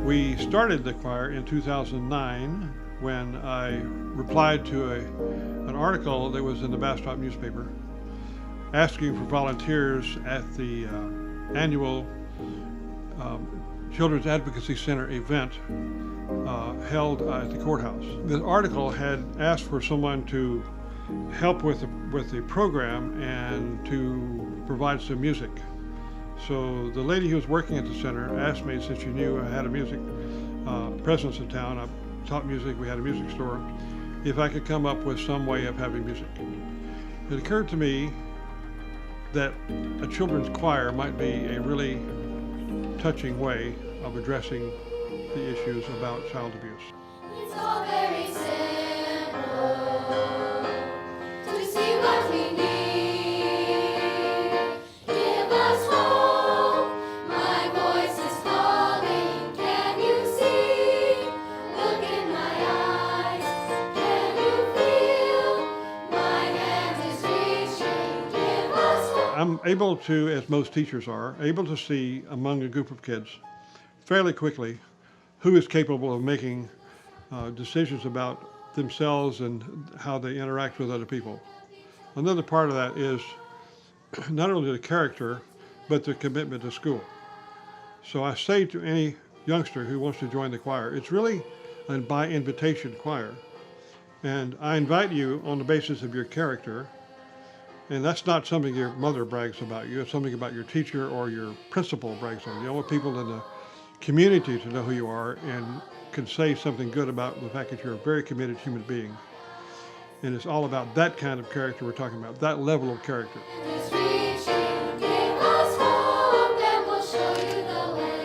We started the choir in 2009 when I replied to an article that was in the Bastrop newspaper asking for volunteers at the annual Children's Advocacy Center event held at the courthouse. The article had asked for someone to help with the program and to provide some music. So the lady who was working at the center asked me, since she knew I had a music presence in town, I taught music, we had a music store, if I could come up with some way of having music. It occurred to me that a children's choir might be a really touching way of addressing the issues about child abuse. It's all very simple to see what we need. Give us hope, my voice is calling. Can you see? Look in my eyes. Can you feel? My hand is reaching. Give us hope. I'm able to, as most teachers are, able to see among a group of kids fairly quickly who is capable of making decisions about themselves and how they interact with other people. Another part of that is not only the character, but the commitment to school. So I say to any youngster who wants to join the choir, it's really a by invitation choir. And I invite you on the basis of your character. And that's not something your mother brags about you, it's something about your teacher or your principal brags on you. I want people in the community to know who you are and can say something good about the fact that you're a very committed human being. And it's all about that kind of character we're talking about, that level of character. Is reaching. Give us hope, and we'll show you the way.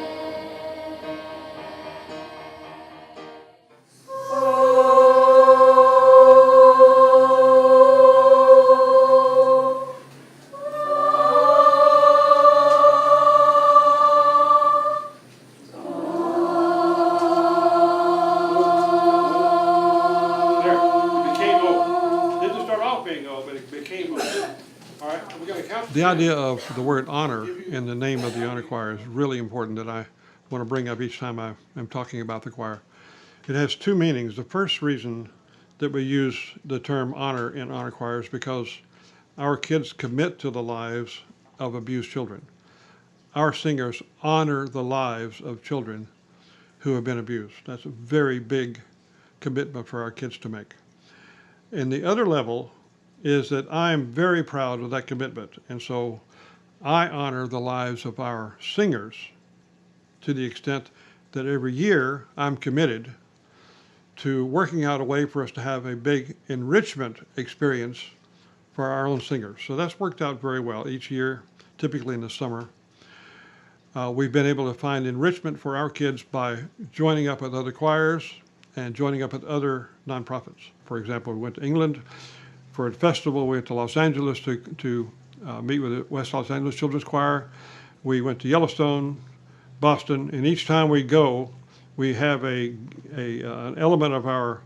The idea of the word honor in the name of the honor choir is really important that I want to bring up each time I am talking about the choir. It has two meanings. The first reason that we use the term honor in honor choir is because our kids commit to the lives of abused children. Our singers honor the lives of children who have been abused. That's a very big commitment for our kids to make. And the other level is that I am very proud of that commitment. And so I honor the lives of our singers to the extent that every year I'm committed to working out a way for us to have a big enrichment experience for our own singers. So that's worked out very well each year, typically in the summer. We've been able to find enrichment for our kids by joining up with other choirs and joining up with other nonprofits. For example, we went to England for a festival. We went to Los Angeles to meet with the West Los Angeles Children's Choir. We went to Yellowstone, Boston, and each time we go, we have an element of our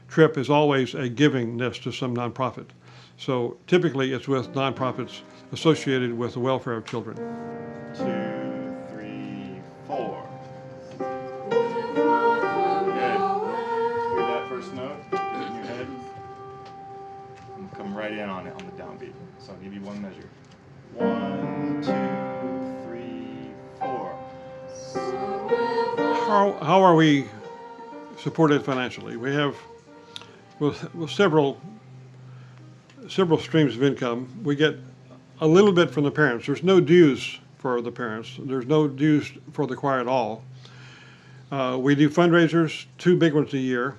trip is always a givingness to some nonprofit. So typically it's with nonprofits associated with the welfare of children. 2, 3, 4. Good. Hear that first note? Get it in your head. And come right in on it on the downbeat. So I'll give you one measure. 1, 2, 3, 4. How are we supported financially? We have several streams of income. We get a little bit from the parents. There's no dues for the parents. There's no dues for the choir at all. We do fundraisers, 2 big ones a year.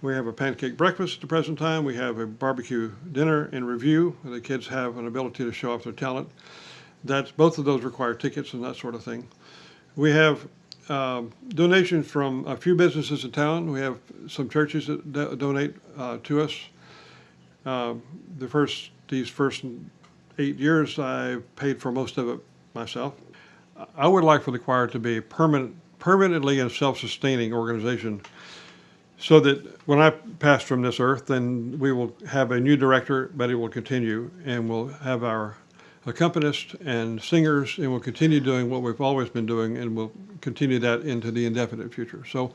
We have a pancake breakfast at the present time. We have a barbecue dinner and review where the kids have an ability to show off their talent. Both of those require tickets and that sort of thing. We have donations from a few businesses in town. We have some churches that donate to us. These first 8 years, I paid for most of it myself. I would like for the choir to be a permanently and self-sustaining organization, so that when I pass from this earth, then we will have a new director, but it will continue, and we'll have our accompanists and singers, and we'll continue doing what we've always been doing, and we'll continue that into the indefinite future. So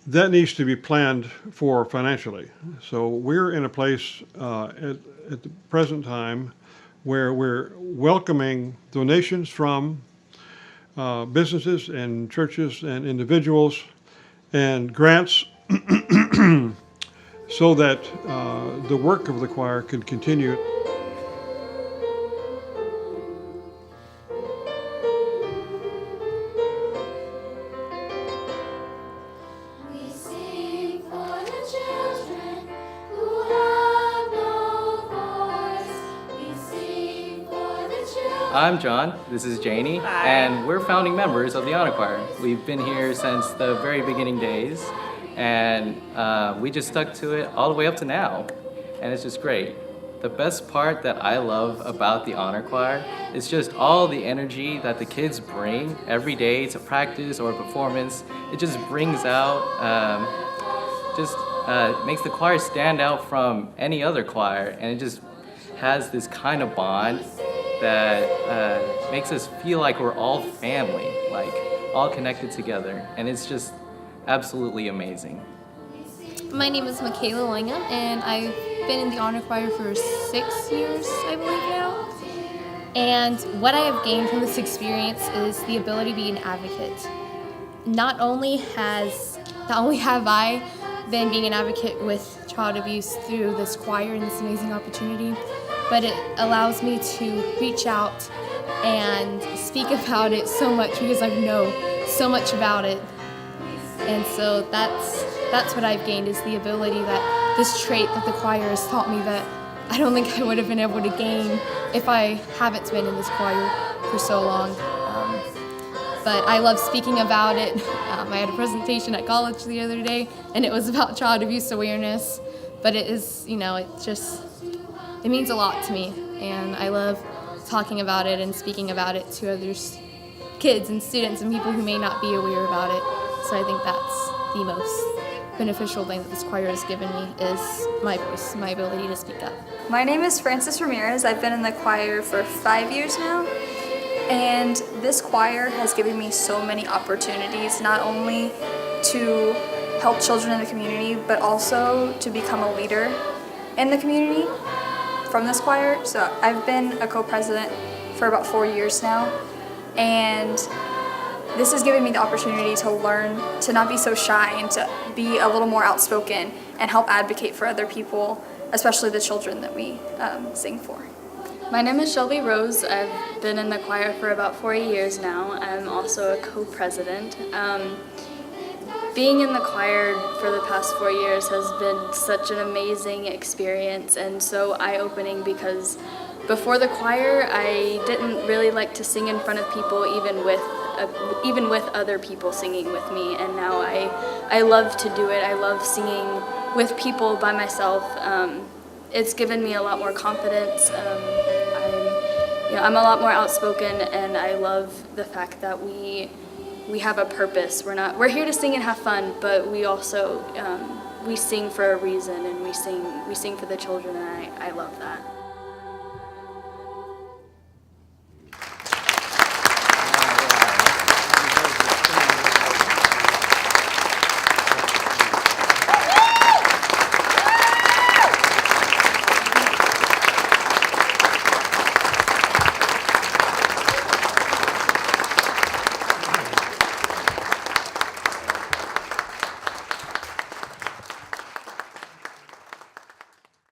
that needs to be planned for financially. So we're in a place at the present time where we're welcoming donations from businesses and churches and individuals and grants so that the work of the choir can continue. We sing for the children who have no voice. We sing for the children. I'm John, this is Janie, and we're founding members of the Honor Choir. We've been here since the very beginning days, and we just stuck to it all the way up to now, and it's just great. The best part that I love about the Honor Choir is just all the energy that the kids bring every day to practice or performance. It just brings out, makes the choir stand out from any other choir, and it just has this kind of bond that makes us feel like we're all family, like all connected together, and it's just absolutely amazing. My name is Michaela Langham, and I've been in the Honor Choir for 6 years, I believe now. And what I have gained from this experience is the ability to be an advocate. Not only have I been being an advocate with child abuse through this choir and this amazing opportunity, but it allows me to reach out and speak about it so much because I know so much about it. And so that's what I've gained, is the ability, that this trait that the choir has taught me that I don't think I would have been able to gain if I haven't been in this choir for so long. But I love speaking about it. I had a presentation at college the other day, and it was about child abuse awareness. But it is, it means a lot to me, and I love talking about it and speaking about it to others, kids and students and people who may not be aware about it. So I think that's the most beneficial thing that this choir has given me, is my voice, my ability to speak up. My name is Frances Ramirez. I've been in the choir for 5 years now, and this choir has given me so many opportunities, not only to help children in the community, but also to become a leader in the community from this choir. So I've been a co-president for about 4 years now, and this has given me the opportunity to learn to not be so shy and to be a little more outspoken and help advocate for other people, especially the children that we sing for. My name is Shelby Rose. I've been in the choir for about 4 years now. I'm also a co-president. Being in the choir for the past 4 years has been such an amazing experience and so eye-opening, because before the choir I didn't really like to sing in front of people, even with other people singing with me, and now I love to do it. I love singing with people by myself. It's given me a lot more confidence. I'm a lot more outspoken, and I love the fact that we have a purpose. We're here to sing and have fun, but we also we sing for a reason, and we sing for the children, and I love that.